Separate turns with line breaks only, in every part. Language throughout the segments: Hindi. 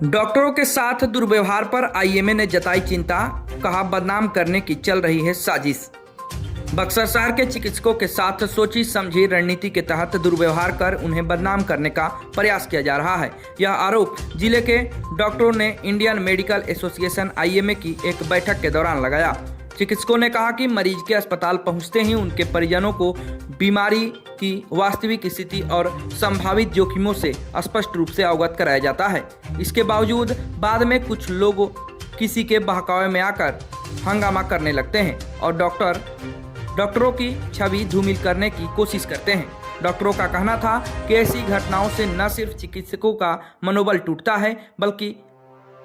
डॉक्टरों के साथ दुर्व्यवहार पर आईएमए ने जताई चिंता, कहा बदनाम करने की चल रही है साजिश। बक्सर शहर के चिकित्सकों के साथ सोची समझी रणनीति के तहत दुर्व्यवहार कर उन्हें बदनाम करने का प्रयास किया जा रहा है। यह आरोप जिले के डॉक्टरों ने इंडियन मेडिकल एसोसिएशन आईएमए की एक बैठक के दौरान लगाया। चिकित्सकों ने कहा कि मरीज के अस्पताल पहुंचते ही उनके परिजनों को बीमारी की वास्तविक स्थिति और संभावित जोखिमों से स्पष्ट रूप से अवगत कराया जाता है। इसके बावजूद बाद में कुछ लोग किसी के बहकावे में आकर हंगामा करने लगते हैं और डॉक्टरों की छवि धूमिल करने की कोशिश करते हैं। डॉक्टरों का कहना था कि ऐसी घटनाओं से न सिर्फ चिकित्सकों का मनोबल टूटता है बल्कि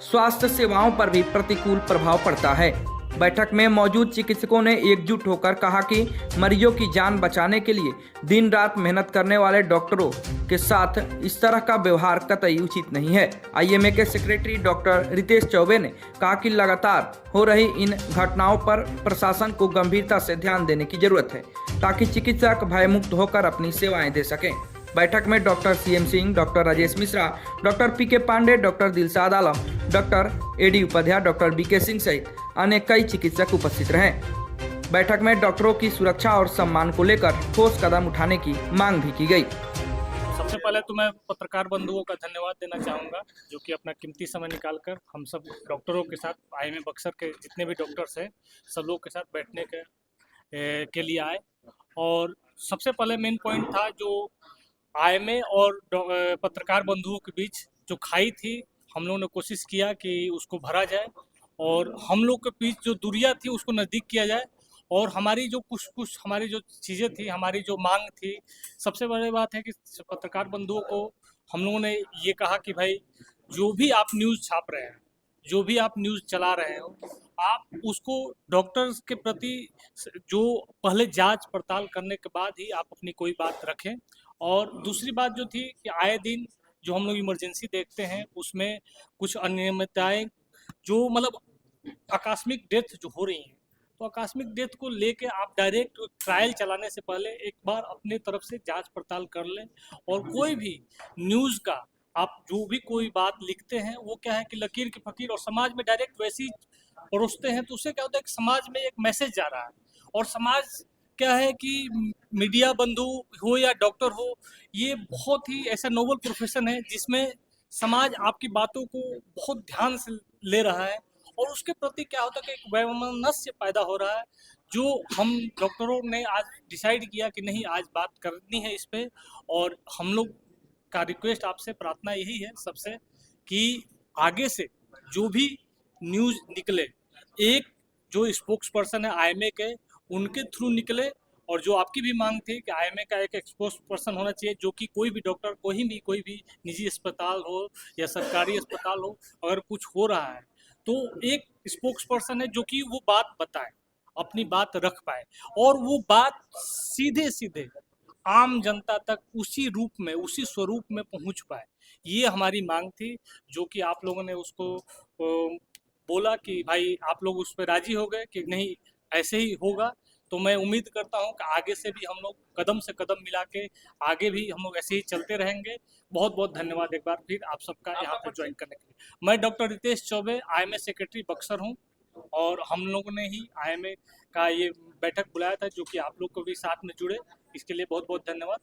स्वास्थ्य सेवाओं पर भी प्रतिकूल प्रभाव पड़ता है। बैठक में मौजूद चिकित्सकों ने एकजुट होकर कहा कि मरीजों की जान बचाने के लिए दिन रात मेहनत करने वाले डॉक्टरों के साथ इस तरह का व्यवहार कतई उचित नहीं है। आईएमए के सेक्रेटरी डॉक्टर रितेश चौबे ने कहा कि लगातार हो रही इन घटनाओं पर प्रशासन को गंभीरता से ध्यान देने की जरूरत है ताकि चिकित्सक भयमुक्त होकर अपनी सेवाएं दे सकें। बैठक में doctor CM Singh, doctor Rajesh Mishra, doctor PK Pandey, doctor Dilshad Alam, doctor AD Upadhyay, doctor BK Singh सहित अन्य कई चिकित्सक उपस्थित रहे। बैठक में डॉक्टरों की सुरक्षा और सम्मान को लेकर ठोस कदम उठाने की मांग भी की गई।
सबसे पहले तो मैं पत्रकार बंधुओं का धन्यवाद देना चाहूँगा जो कि अपना कीमती समय निकालकर हम सब डॉक्टरों के साथ आईएमए बक्सर के जितने भी डॉक्टर्स हैं सब लोग के साथ बैठने के लिए आए। और सबसे पहले मेन पॉइंट था जो आईएमए और पत्रकार बंधुओं के बीच जो खाई थी, हम लोगों ने कोशिश किया कि उसको भरा जाए और हम लोग के बीच जो दूरियां थी उसको नज़दीक किया जाए। और हमारी जो कुछ हमारी जो चीज़ें थी, हमारी जो मांग थी, सबसे बड़ी बात है कि पत्रकार बंधुओं को हम लोगों ने ये कहा कि भाई जो भी आप न्यूज़ छाप रहे हैं, जो भी आप न्यूज़ चला रहे हो, आप उसको डॉक्टर्स के प्रति जो पहले जांच पड़ताल करने के बाद ही आप अपनी कोई बात रखें। और दूसरी बात जो थी कि आए दिन जो हम लोग इमरजेंसी देखते हैं उसमें कुछ अनियमितताएं जो मतलब आकस्मिक डेथ जो हो रही हैं, तो आकस्मिक डेथ को लेके आप डायरेक्ट ट्रायल चलाने से पहले एक बार अपने तरफ से जांच पड़ताल कर लें। और कोई भी न्यूज़ का आप जो भी कोई बात लिखते हैं वो क्या है कि लकीर की फकीर और समाज में डायरेक्ट वैसी परोसते हैं, तो उससे क्या होता है कि समाज में एक मैसेज जा रहा है। और समाज क्या है कि मीडिया बंधु हो या डॉक्टर हो, ये बहुत ही ऐसा नोबल प्रोफेशन है जिसमें समाज आपकी बातों को बहुत ध्यान से ले रहा है और उसके प्रति क्या होता है कि एक वैमनस्य पैदा हो रहा है जो हम डॉक्टरों ने आज डिसाइड किया कि नहीं, आज बात करनी है इस पे। और हम लोग का रिक्वेस्ट आपसे, प्रार्थना यही है सबसे कि आगे से जो भी न्यूज़ निकले, एक जो स्पोक्स पर्सन है आईएमए के, उनके थ्रू निकले। और जो आपकी भी मांग थी कि आईएमए का एक स्पोक्स पर्सन होना चाहिए जो कि कोई भी डॉक्टर कोई भी निजी अस्पताल हो या सरकारी अस्पताल हो, अगर कुछ हो रहा है तो एक स्पोक्स पर्सन है जो कि वो बात बताए, अपनी बात रख पाए और वो बात सीधे सीधे आम जनता तक उसी रूप में, उसी स्वरूप में पहुंच पाए। ये हमारी मांग थी जो कि आप लोगों ने उसको बोला कि भाई आप लोग उस पर राजी हो गए कि नहीं ऐसे ही होगा। तो मैं उम्मीद करता हूं कि आगे से भी हम लोग कदम से कदम मिला के आगे भी हम लोग ऐसे ही चलते रहेंगे। बहुत बहुत धन्यवाद एक बार फिर आप सबका यहाँ पर ज्वाइन करने के लिए। मैं doctor Ritesh Choubey, IMA secretary Buxar हूँ और हम लोगों ने ही आईएमए का ये बैठक बुलाया था जो कि आप लोग को भी साथ में जुड़े, इसके लिए बहुत बहुत धन्यवाद।